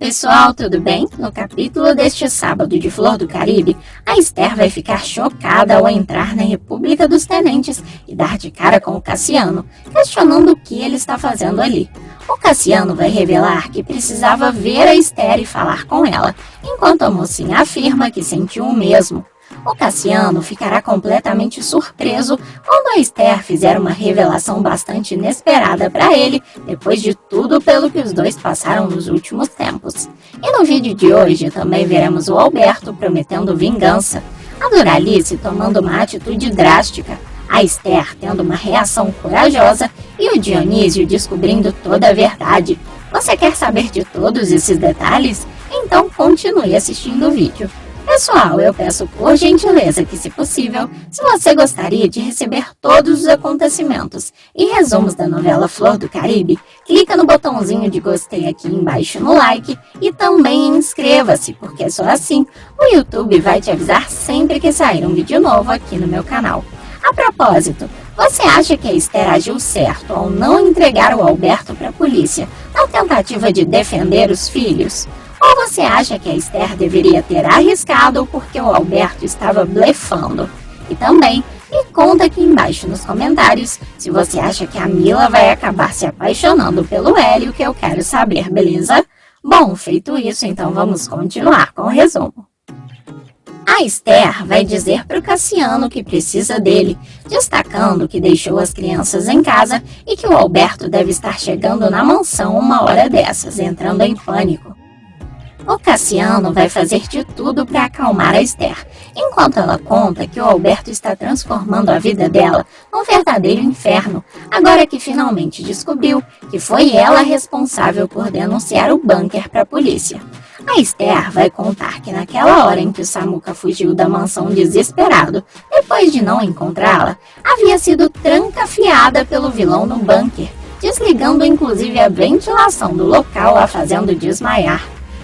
pessoal, tudo bem? No capítulo deste sábado de Flor do Caribe, a Esther vai ficar chocada ao entrar na República dos Tenentes e dar de cara com o Cassiano, questionando o que ele está fazendo ali. O Cassiano vai revelar que precisava ver a Esther e falar com ela, enquanto a mocinha afirma que sentiu o mesmo. O Cassiano ficará completamente surpreso quando a Esther fizer uma revelação bastante inesperada para ele, depois de tudo pelo que os dois passaram nos últimos tempos. E no vídeo de hoje também veremos o Alberto prometendo vingança, a Doralice tomando uma atitude drástica, a Esther tendo uma reação corajosa e o Dionísio descobrindo toda a verdade. Você quer saber de todos esses detalhes? Então continue assistindo o vídeo. Pessoal, eu peço por gentileza que, se possível, se você gostaria de receber todos os acontecimentos e resumos da novela Flor do Caribe, clica no botãozinho de gostei aqui embaixo no like e também inscreva-se, porque só assim o YouTube vai te avisar sempre que sair um vídeo novo aqui no meu canal. A propósito, você acha que a Esther agiu certo ao não entregar o Alberto para a polícia na tentativa de defender os filhos? Ou você acha que a Esther deveria ter arriscado porque o Alberto estava blefando? E também me conta aqui embaixo nos comentários se você acha que a Mila vai acabar se apaixonando pelo Hélio, que eu quero saber, beleza? Bom, feito isso, então vamos continuar com o resumo. A Esther vai dizer para o Cassiano que precisa dele, destacando que deixou as crianças em casa e que o Alberto deve estar chegando na mansão uma hora dessas, entrando em pânico. O Cassiano vai fazer de tudo para acalmar a Esther, enquanto ela conta que o Alberto está transformando a vida dela num verdadeiro inferno, agora que finalmente descobriu que foi ela responsável por denunciar o bunker para a polícia. A Esther vai contar que naquela hora em que o Samuca fugiu da mansão desesperado, depois de não encontrá-la, havia sido trancafiada pelo vilão no bunker, desligando inclusive a ventilação do local, a fazendo desmaiar.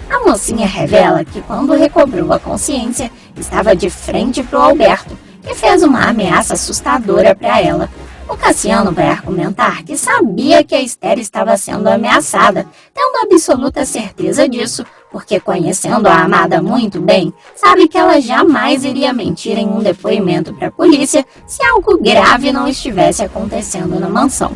A mocinha revela que quando recobrou a consciência, estava de frente para o Alberto, que fez uma ameaça assustadora para ela. O Cassiano vai argumentar que sabia que a Esther estava sendo ameaçada, tendo absoluta certeza disso, porque conhecendo a amada muito bem, sabe que ela jamais iria mentir em um depoimento para a polícia se algo grave não estivesse acontecendo na mansão.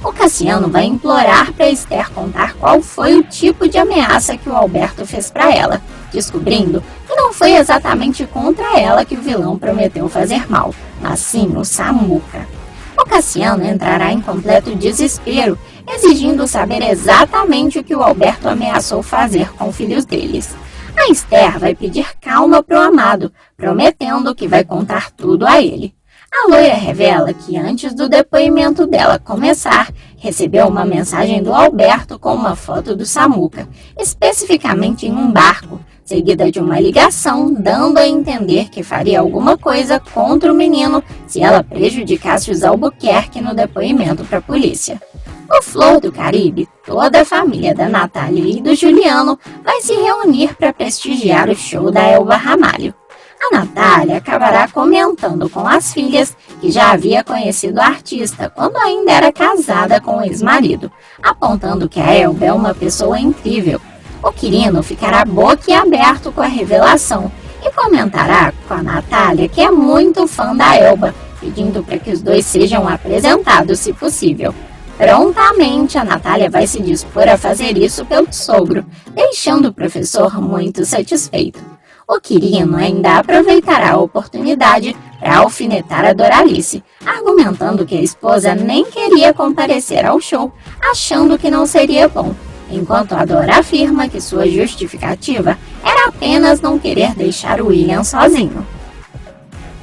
O Cassiano vai implorar para Esther contar qual foi o tipo de ameaça que o Alberto fez para ela, descobrindo que não foi exatamente contra ela que o vilão prometeu fazer mal, mas sim o Samuca. O Cassiano entrará em completo desespero, exigindo saber exatamente o que o Alberto ameaçou fazer com filhos deles. A Esther vai pedir calma para o amado, prometendo que vai contar tudo a ele. A loira revela que antes do depoimento dela começar, recebeu uma mensagem do Alberto com uma foto do Samuca, especificamente em um barco, seguida de uma ligação dando a entender que faria alguma coisa contra o menino se ela prejudicasse os Albuquerque no depoimento para a polícia. No Flor do Caribe, toda a família da Natália e do Juliano vai se reunir para prestigiar o show da Elba Ramalho. A Natália acabará comentando com as filhas que já havia conhecido a artista quando ainda era casada com o ex-marido, apontando que a Elba é uma pessoa incrível. O Quirino ficará boquiaberto com a revelação e comentará com a Natália que é muito fã da Elba, pedindo para que os dois sejam apresentados se possível. Prontamente, a Natália vai se dispor a fazer isso pelo sogro, deixando o professor muito satisfeito. O Quirino ainda aproveitará a oportunidade para alfinetar a Doralice, argumentando que a esposa nem queria comparecer ao show, achando que não seria bom, enquanto a Dora afirma que sua justificativa era apenas não querer deixar o William sozinho.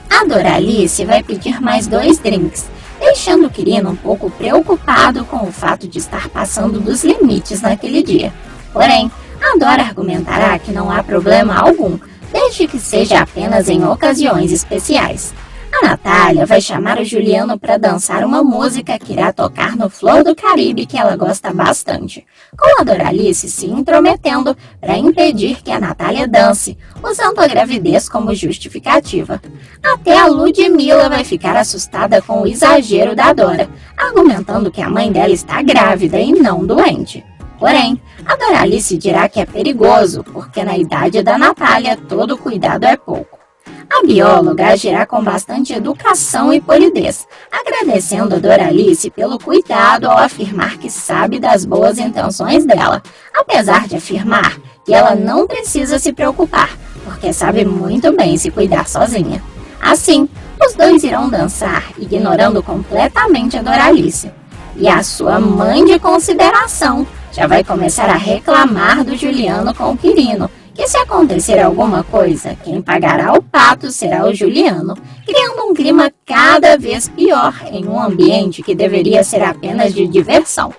A Doralice vai pedir mais 2 drinks, deixando o Quirino um pouco preocupado com o fato de estar passando dos limites naquele dia. Porém, a Dora argumentará que não há problema algum, desde que seja apenas em ocasiões especiais. A Natália vai chamar o Juliano para dançar uma música que irá tocar no Flor do Caribe que ela gosta bastante, com a Doralice se intrometendo para impedir que a Natália dance, usando a gravidez como justificativa. Até a Ludmilla vai ficar assustada com o exagero da Dora, argumentando que a mãe dela está grávida e não doente. Porém, A Doralice dirá que é perigoso, porque na idade da Natália todo cuidado é pouco. A bióloga agirá com bastante educação e polidez, agradecendo a Doralice pelo cuidado ao afirmar que sabe das boas intenções dela, apesar de afirmar que ela não precisa se preocupar, porque sabe muito bem se cuidar sozinha. Assim, os dois irão dançar, ignorando completamente a Doralice. E a sua mãe de consideração já vai começar a reclamar do Juliano com o Quirino, que se acontecer alguma coisa, quem pagará o pato será o Juliano, criando um clima cada vez pior em um ambiente que deveria ser apenas de diversão.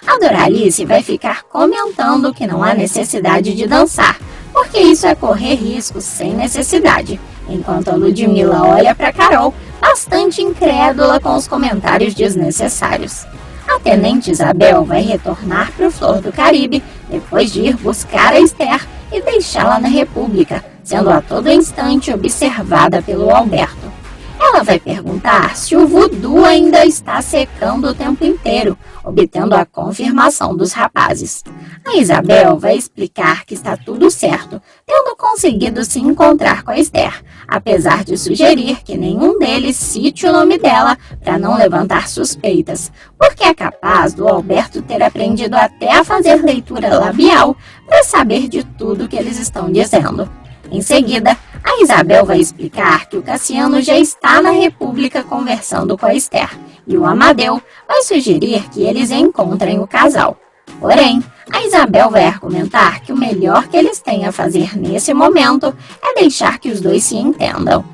A Doralice vai ficar comentando que não há necessidade de dançar, porque isso é correr riscos sem necessidade, enquanto a Ludmilla olha para Carol, bastante incrédula com os comentários desnecessários. A Tenente Isabel vai retornar para o Flor do Caribe, depois de ir buscar a Esther e deixá-la na República, sendo a todo instante observada pelo Alberto. Ela vai perguntar se o voodoo ainda está secando o tempo inteiro, obtendo a confirmação dos rapazes. A Isabel vai explicar que está tudo certo, tendo conseguido se encontrar com a Esther, apesar de sugerir que nenhum deles cite o nome dela para não levantar suspeitas, porque é capaz do Alberto ter aprendido até a fazer leitura labial para saber de tudo que eles estão dizendo. Em seguida, a Isabel vai explicar que o Cassiano já está na República conversando com a Esther, e o Amadeu vai sugerir que eles encontrem o casal. Porém, a Isabel vai argumentar que o melhor que eles têm a fazer nesse momento é deixar que os dois se entendam.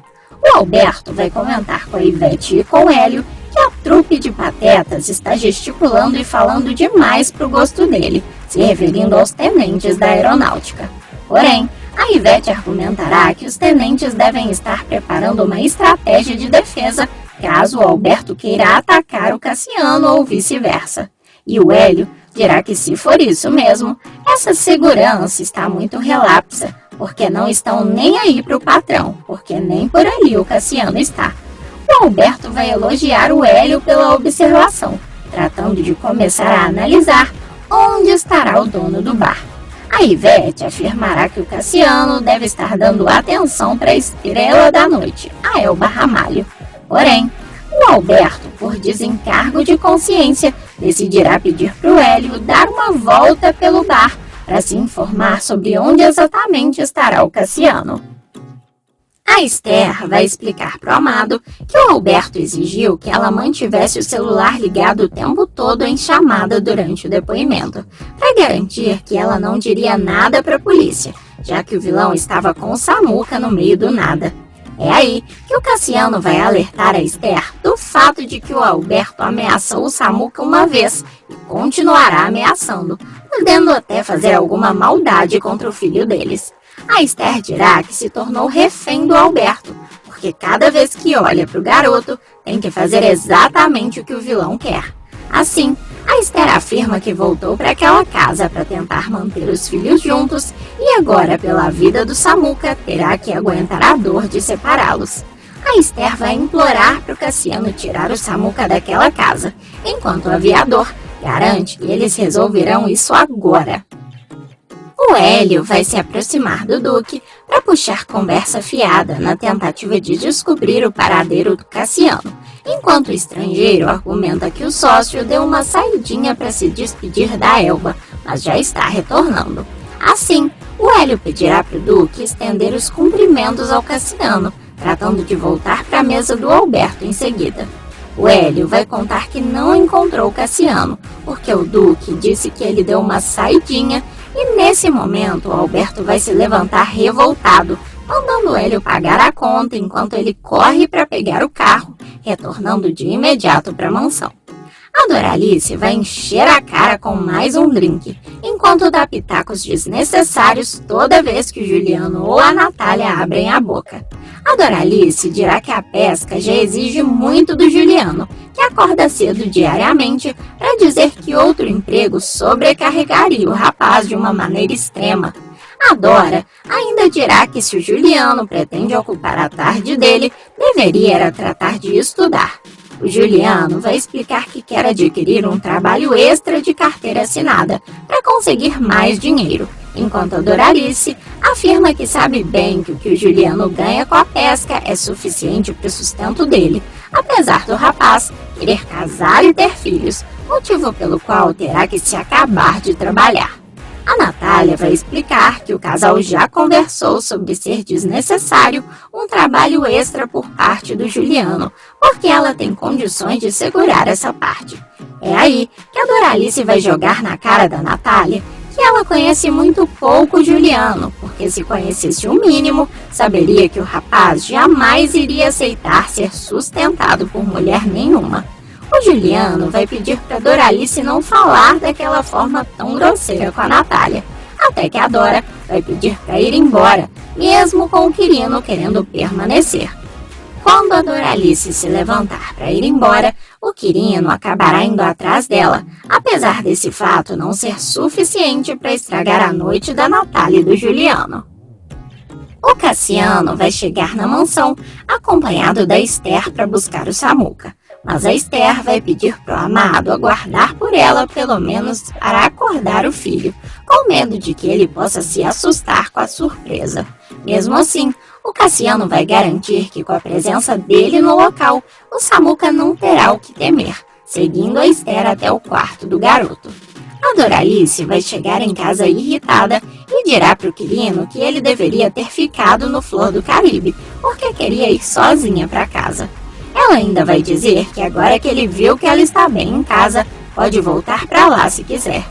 O Alberto vai comentar com a Ivete e com o Hélio que a trupe de patetas está gesticulando e falando demais pro gosto dele, se referindo aos tenentes da aeronáutica. Porém, a Ivete argumentará que os tenentes devem estar preparando uma estratégia de defesa caso o Alberto queira atacar o Cassiano ou vice-versa. E o Hélio dirá que, se for isso mesmo, essa segurança está muito relapsa, porque não estão nem aí para o patrão, porque nem por ali o Cassiano está. O Alberto vai elogiar o Hélio pela observação, tratando de começar a analisar onde estará o dono do bar. A Ivete afirmará que o Cassiano deve estar dando atenção para a estrela da noite, a Elba Ramalho. Porém, o Alberto, por desencargo de consciência, decidirá pedir para o Hélio dar uma volta pelo bar para se informar sobre onde exatamente estará o Cassiano. A Esther vai explicar para o Amado que o Alberto exigiu que ela mantivesse o celular ligado o tempo todo em chamada durante o depoimento, para garantir que ela não diria nada para a polícia, já que o vilão estava com o Samuca no meio do nada. É aí que o Cassiano vai alertar a Esther do fato de que o Alberto ameaçou o Samuca uma vez e continuará ameaçando, podendo até fazer alguma maldade contra o filho deles. A Esther dirá que se tornou refém do Alberto, porque cada vez que olha para o garoto, tem que fazer exatamente o que o vilão quer. Assim, a Esther afirma que voltou para aquela casa para tentar manter os filhos juntos e agora, pela vida do Samuca, terá que aguentar a dor de separá-los. A Esther vai implorar para o Cassiano tirar o Samuca daquela casa, enquanto o aviador garante que eles resolverão isso agora. O Hélio vai se aproximar do Duque para puxar conversa fiada na tentativa de descobrir o paradeiro do Cassiano, enquanto o estrangeiro argumenta que o sócio deu uma saidinha para se despedir da Elba, mas já está retornando. Assim, o Hélio pedirá para o Duque estender os cumprimentos ao Cassiano, tratando de voltar para a mesa do Alberto em seguida. O Hélio vai contar que não encontrou o Cassiano, porque o Duque disse que ele deu uma saidinha. E nesse momento, o Alberto vai se levantar revoltado, mandando o Hélio pagar a conta enquanto ele corre para pegar o carro, retornando de imediato para a mansão. A Doralice vai encher a cara com mais um drink, enquanto dá pitacos desnecessários toda vez que o Juliano ou a Natália abrem a boca. A Doralice dirá que a pesca já exige muito do Juliano, que acorda cedo diariamente para dizer que outro emprego sobrecarregaria o rapaz de uma maneira extrema. A Dora ainda dirá que se o Juliano pretende ocupar a tarde dele, deveria era tratar de estudar. O Juliano vai explicar que quer adquirir um trabalho extra de carteira assinada para conseguir mais dinheiro, enquanto a Doralice afirma que sabe bem que o o Juliano ganha com a pesca é suficiente para o sustento dele, apesar do rapaz querer casar e ter filhos, motivo pelo qual terá que se acabar de trabalhar. A Natália vai explicar que o casal já conversou sobre ser desnecessário um trabalho extra por parte do Juliano, porque ela tem condições de segurar essa parte. É aí que a Doralice vai jogar na cara da Natália que ela conhece muito pouco o Juliano, porque se conhecesse o mínimo, saberia que o rapaz jamais iria aceitar ser sustentado por mulher nenhuma. O Juliano vai pedir para Doralice não falar daquela forma tão grosseira com a Natália, até que a Dora vai pedir para ir embora, mesmo com o Quirino querendo permanecer. Quando a Doralice se levantar para ir embora, o Quirino acabará indo atrás dela, apesar desse fato não ser suficiente para estragar a noite da Natália e do Juliano. O Cassiano vai chegar na mansão acompanhado da Esther para buscar o Samuca, mas a Esther vai pedir pro amado aguardar por ela pelo menos para acordar o filho, com medo de que ele possa se assustar com a surpresa. Mesmo assim, o Cassiano vai garantir que com a presença dele no local, o Samuca não terá o que temer, seguindo a Esther até o quarto do garoto. A Doralice vai chegar em casa irritada e dirá pro Quirino que ele deveria ter ficado no Flor do Caribe, porque queria ir sozinha para casa. Ela ainda vai dizer que agora que ele viu que ela está bem em casa, pode voltar para lá se quiser.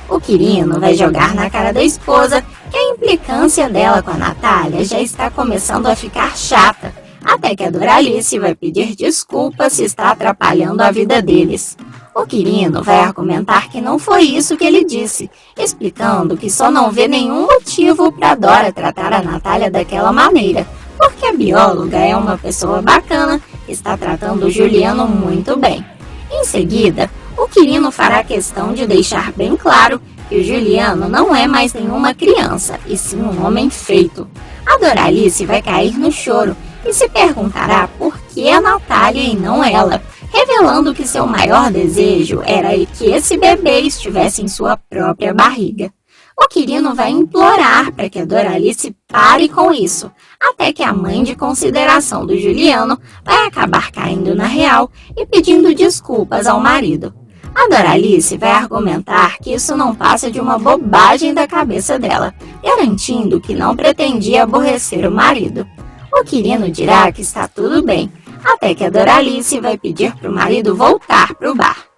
O Quirino vai jogar na cara da esposa que a implicância dela com a Natália já está começando a ficar chata, até que a Doralice vai pedir desculpas se está atrapalhando a vida deles. O Quirino vai argumentar que não foi isso que ele disse, explicando que só não vê nenhum motivo para Dora tratar a Natália daquela maneira, porque a bióloga é uma pessoa bacana e está tratando o Juliano muito bem. Em seguida, o Quirino fará questão de deixar bem claro que o Juliano não é mais nenhuma criança, e sim um homem feito. A Doralice vai cair no choro e se perguntará por que a Natália e não ela, revelando que seu maior desejo era que esse bebê estivesse em sua própria barriga. O Quirino vai implorar para que a Doralice pare com isso, até que a mãe de consideração do Juliano vai acabar caindo na real e pedindo desculpas ao marido. A Doralice vai argumentar que isso não passa de uma bobagem da cabeça dela, garantindo que não pretendia aborrecer o marido. O Quirino dirá que está tudo bem, até que a Doralice vai pedir para o marido voltar para o bar.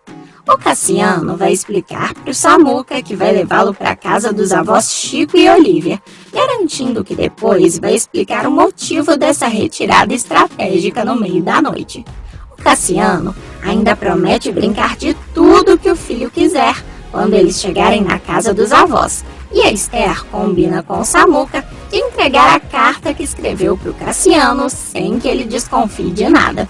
O Cassiano vai explicar para o Samuca que vai levá-lo para casa dos avós Chico e Olívia, garantindo que depois vai explicar o motivo dessa retirada estratégica no meio da noite. O Cassiano ainda promete brincar de tudo que o filho quiser quando eles chegarem na casa dos avós, e a Esther combina com o Samuca de entregar a carta que escreveu para o Cassiano sem que ele desconfie de nada.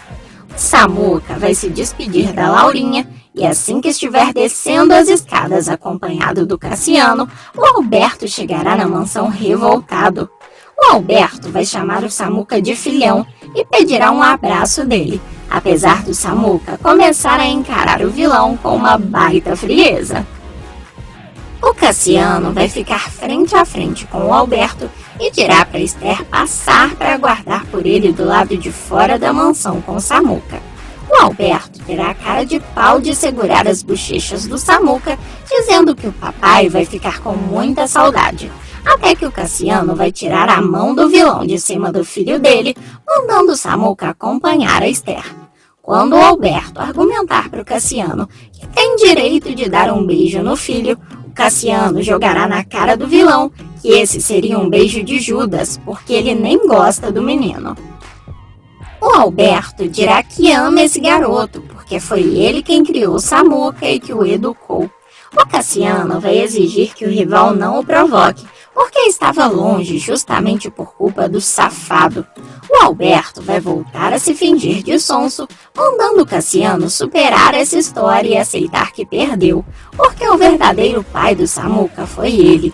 O Samuca vai se despedir da Laurinha e assim que estiver descendo as escadas acompanhado do Cassiano, o Alberto chegará na mansão revoltado. O Alberto vai chamar o Samuca de filhão e pedirá um abraço dele, apesar do Samuca começar a encarar o vilão com uma baita frieza. O Cassiano vai ficar frente a frente com o Alberto e dirá para Esther passar para aguardar por ele do lado de fora da mansão com o Samuca. O Alberto terá a cara de pau de segurar as bochechas do Samuca, dizendo que o papai vai ficar com muita saudade, até que o Cassiano vai tirar a mão do vilão de cima do filho dele, mandando o Samuca acompanhar a Esther. Quando o Alberto argumentar para o Cassiano que tem direito de dar um beijo no filho, o Cassiano jogará na cara do vilão que esse seria um beijo de Judas, porque ele nem gosta do menino. O Alberto dirá que ama esse garoto, porque foi ele quem criou o Samuca e que o educou. O Cassiano vai exigir que o rival não o provoque, porque estava longe justamente por culpa do safado. O Alberto vai voltar a se fingir de sonso, mandando o Cassiano superar essa história e aceitar que perdeu, porque o verdadeiro pai do Samuca foi ele.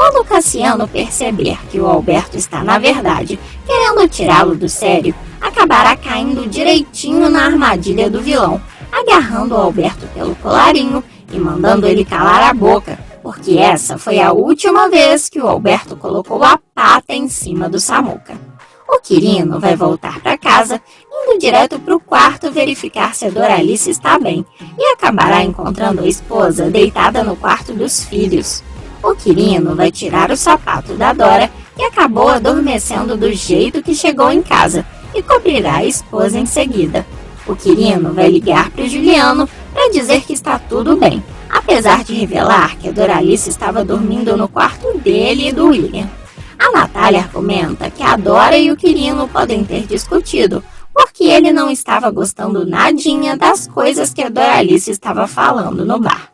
Quando Cassiano perceber que o Alberto está, na verdade, querendo tirá-lo do sério, acabará caindo direitinho na armadilha do vilão, agarrando o Alberto pelo colarinho e mandando ele calar a boca, porque essa foi a última vez que o Alberto colocou a pata em cima do Samuca. O Quirino vai voltar para casa, indo direto para o quarto verificar se a Doralice está bem, e acabará encontrando a esposa deitada no quarto dos filhos. O Quirino vai tirar o sapato da Dora, que acabou adormecendo do jeito que chegou em casa, e cobrirá a esposa em seguida. O Quirino vai ligar para o Juliano para dizer que está tudo bem, apesar de revelar que a Doralice estava dormindo no quarto dele e do William. A Natália argumenta que a Dora e o Quirino podem ter discutido, porque ele não estava gostando nadinha das coisas que a Doralice estava falando no bar.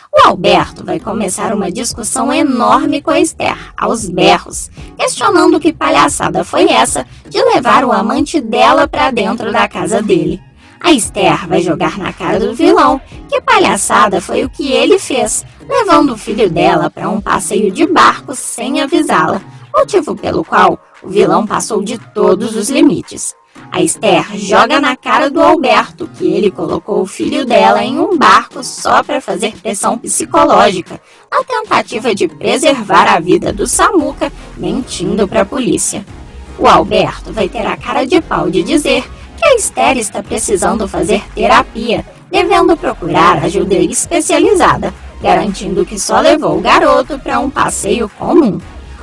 O Alberto vai começar uma discussão enorme com a Esther, aos berros, questionando que palhaçada foi essa de levar o amante dela para dentro da casa dele. A Esther vai jogar na cara do vilão que palhaçada foi o que ele fez, levando o filho dela para um passeio de barco sem avisá-la, motivo pelo qual o vilão passou de todos os limites. A Esther joga na cara do Alberto que ele colocou o filho dela em um barco só para fazer pressão psicológica, na tentativa de preservar a vida do Samuca, mentindo para a polícia. O Alberto vai ter a cara de pau de dizer que a Esther está precisando fazer terapia, devendo procurar ajuda especializada, garantindo que só levou o garoto para um passeio comum.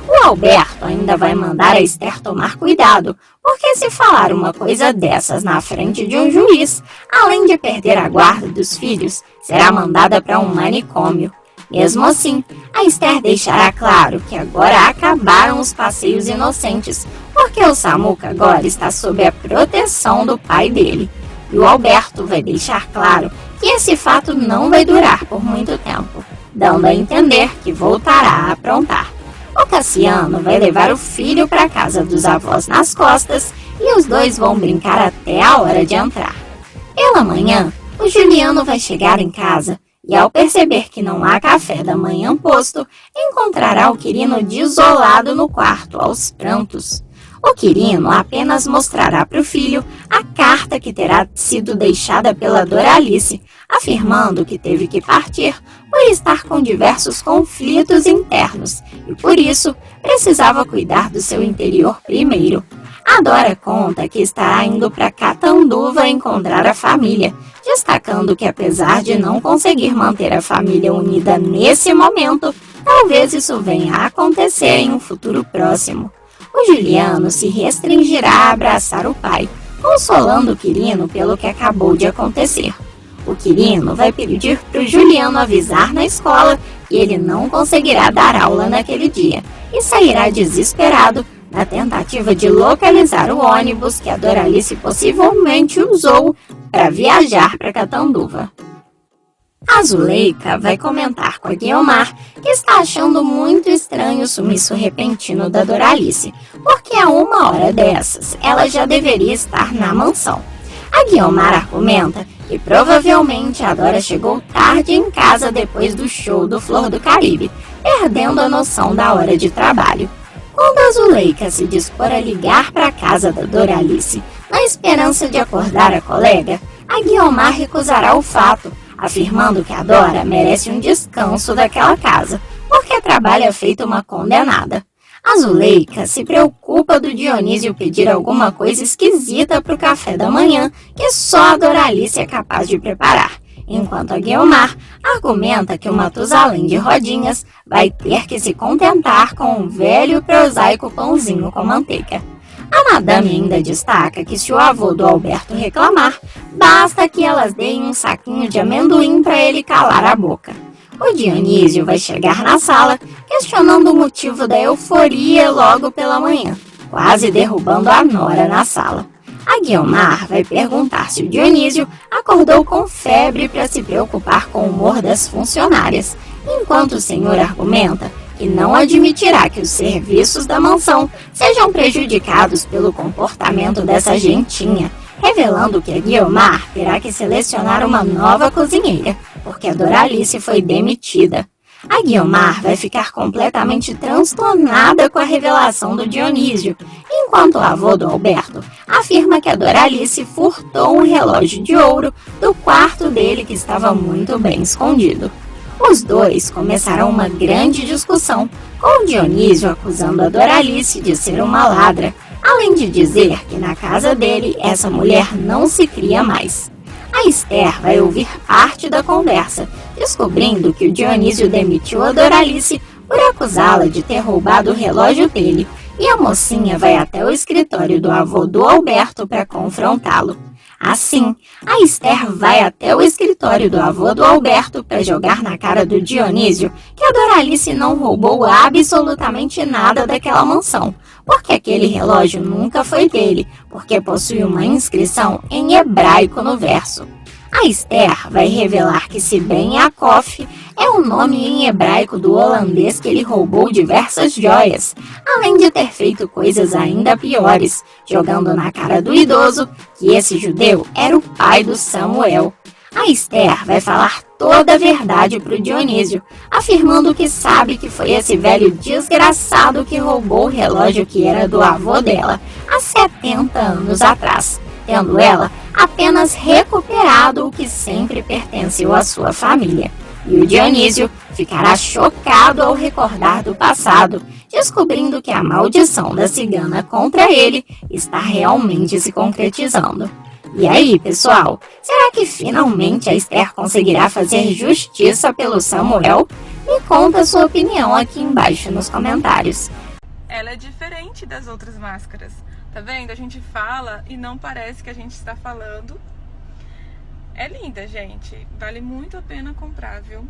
O Alberto ainda vai mandar a Esther tomar cuidado, porque se falar uma coisa dessas na frente de um juiz, além de perder a guarda dos filhos, será mandada para um manicômio. Mesmo assim, a Esther deixará claro que agora acabaram os passeios inocentes, porque o Samuca agora está sob a proteção do pai dele. E o Alberto vai deixar claro que esse fato não vai durar por muito tempo, dando a entender que voltará a aprontar. O Cassiano vai levar o filho para a casa dos avós nas costas e os dois vão brincar até a hora de entrar. Pela manhã, o Juliano vai chegar em casa e, ao perceber que não há café da manhã posto, encontrará o Quirino desolado no quarto, aos prantos. O Quirino apenas mostrará para o filho a carta que terá sido deixada pela Doralice, afirmando que teve que partir por estar com diversos conflitos internos e, por isso, precisava cuidar do seu interior primeiro. A Dora conta que estará indo para Catanduva encontrar a família, destacando que, apesar de não conseguir manter a família unida nesse momento, talvez isso venha a acontecer em um futuro próximo. O Juliano se restringirá a abraçar o pai, consolando o Quirino pelo que acabou de acontecer. O Quirino vai pedir para o Juliano avisar na escola que ele não conseguirá dar aula naquele dia e sairá desesperado na tentativa de localizar o ônibus que a Doralice possivelmente usou para viajar para Catanduva. A Zuleika vai comentar com a Guiomar que está achando muito estranho o sumiço repentino da Doralice, porque a uma hora dessas ela já deveria estar na mansão. A Guiomar argumenta que provavelmente a Dora chegou tarde em casa depois do show do Flor do Caribe, perdendo a noção da hora de trabalho. Quando a Zuleika se dispor a ligar para a casa da Doralice, na esperança de acordar a colega, a Guiomar recusará o fato, afirmando que a Dora merece um descanso daquela casa, porque trabalha feito uma condenada. A Zuleika se preocupa do Dionísio pedir alguma coisa esquisita para o café da manhã que só a Doralice é capaz de preparar, enquanto a Guiomar argumenta que o Matusalém de Rodinhas vai ter que se contentar com um velho e prosaico pãozinho com manteiga. A madame ainda destaca que se o avô do Alberto reclamar, basta que elas deem um saquinho de amendoim para ele calar a boca. O Dionísio vai chegar na sala, questionando o motivo da euforia logo pela manhã, quase derrubando a nora na sala. A Guiomar vai perguntar se o Dionísio acordou com febre para se preocupar com o humor das funcionárias, enquanto o senhor argumenta que não admitirá que os serviços da mansão sejam prejudicados pelo comportamento dessa gentinha, revelando que a Guiomar terá que selecionar uma nova cozinheira, porque a Doralice foi demitida. A Guiomar vai ficar completamente transtornada com a revelação do Dionísio, enquanto o avô do Alberto afirma que a Doralice furtou um relógio de ouro do quarto dele que estava muito bem escondido. Os dois começaram uma grande discussão, com o Dionísio acusando a Doralice de ser uma ladra, além de dizer que na casa dele essa mulher não se cria mais. A Esther vai ouvir parte da conversa, descobrindo que o Dionísio demitiu a Doralice por acusá-la de ter roubado o relógio dele, e a mocinha vai até o escritório do avô do Alberto para confrontá-lo. Assim, a Esther vai até o escritório do avô do Alberto para jogar na cara do Dionísio que a Doralice não roubou absolutamente nada daquela mansão, porque aquele relógio nunca foi dele, porque possui uma inscrição em hebraico no verso. A Esther vai revelar que se Ben Yaakov é o nome em hebraico do holandês que ele roubou diversas joias, além de ter feito coisas ainda piores, jogando na cara do idoso que esse judeu era o pai do Samuel. A Esther vai falar toda a verdade para o Dionísio, afirmando que sabe que foi esse velho desgraçado que roubou o relógio que era do avô dela, há 70 anos atrás, tendo ela apenas recuperado o que sempre pertenceu à sua família. E o Dionísio ficará chocado ao recordar do passado, descobrindo que a maldição da cigana contra ele está realmente se concretizando. E aí, pessoal, será que finalmente a Esther conseguirá fazer justiça pelo Samuel? Me conta a sua opinião aqui embaixo nos comentários. Ela é diferente das outras máscaras. Tá vendo? A gente fala e não parece que a gente está falando. É linda, gente. Vale muito a pena comprar, viu?